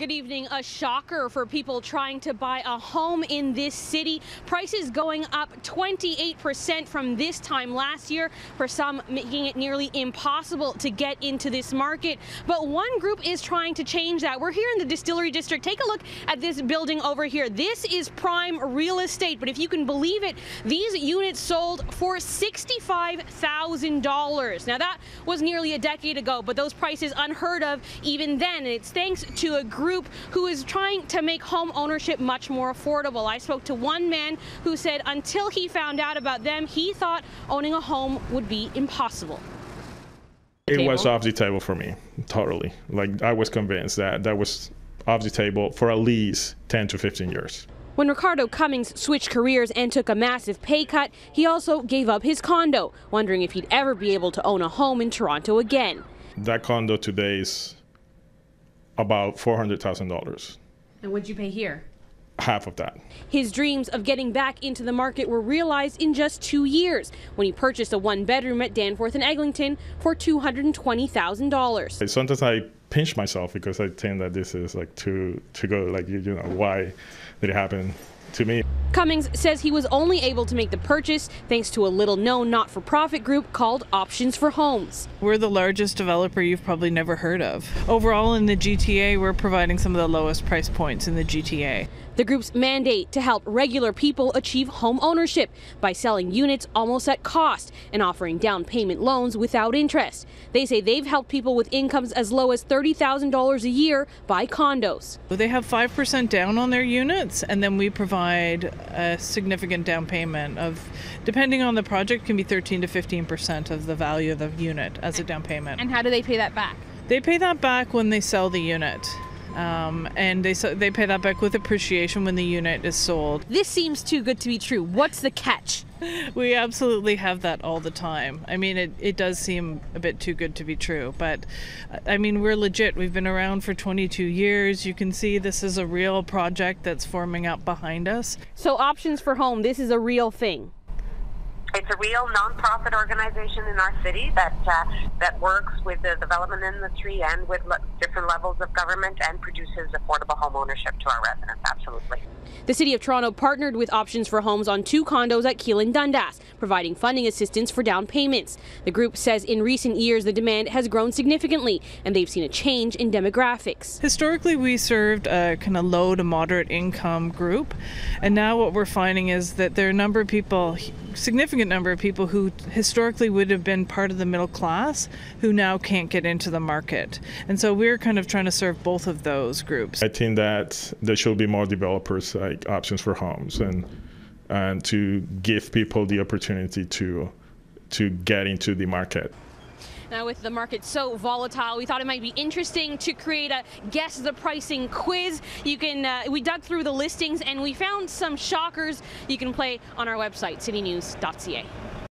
Good evening. A shocker for people trying to buy a home in this city. Prices going up 28% from this time last year, for some making it nearly impossible to get into this market. But one group is trying to change that. We're here in the Distillery District. Take a look at this building over here. This is prime real estate, but if you can believe it, these units sold for $65,000. Now that was nearly a decade ago, but those prices unheard of even then. And it's thanks to a group who is trying to make home ownership much more affordable. I spoke to one man who said until he found out about them, he thought owning a home would be impossible. It was off the table for me, totally. Like, I was convinced that that was off the table for at least 10 to 15 years. When Ricardo Cummings switched careers and took a massive pay cut, he also gave up his condo, wondering if he'd ever be able to own a home in Toronto again. That condo today is about $400,000. And what'd you pay here? Half of that. His dreams of getting back into the market were realized in just 2 years when he purchased a one-bedroom at Danforth and Eglinton for $220,000. Sometimes I pinch myself because I think that this is like too good. Like, you know, why did it happen to me? Cummings says he was only able to make the purchase thanks to a little-known not-for-profit group called Options for Homes. We're the largest developer you've probably never heard of. Overall in the GTA, we're providing some of the lowest price points in the GTA. The group's mandate to help regular people achieve home ownership by selling units almost at cost and offering down payment loans without interest. They say they've helped people with incomes as low as $30,000 a year buy condos. They have 5% down on their units, and then we provide a significant down payment of, depending on the project, can be 13 to 15% of the value of the unit as a down payment. And how do they pay that back? They pay that back when they sell the unit. And they pay that back with appreciation when the unit is sold. This seems too good to be true. What's the catch? We absolutely have that all the time. I mean, it does seem a bit too good to be true, but I mean, we're legit. We've been around for 22 years. You can see this is a real project that's forming up behind us. So Options for Home, this is a real thing. It's a real nonprofit organization in our city that works with the development industry and with different levels of government and produces affordable home ownership to our residents, absolutely. The City of Toronto partnered with Options for Homes on 2 condos at Keele and Dundas, providing funding assistance for down payments. The group says in recent years the demand has grown significantly and they've seen a change in demographics. Historically, we served a kind of low to moderate income group, and now what we're finding is that there are a number of people, significant number of people who historically would have been part of the middle class who now can't get into the market. And so we're kind of trying to serve both of those groups. I think that there should be more developers like Options for Homes and to give people the opportunity to get into the market. Now, with the market so volatile, we thought it might be interesting to create a guess the pricing quiz. You can we dug through the listings and we found some shockers you can play on our website, citynews.ca.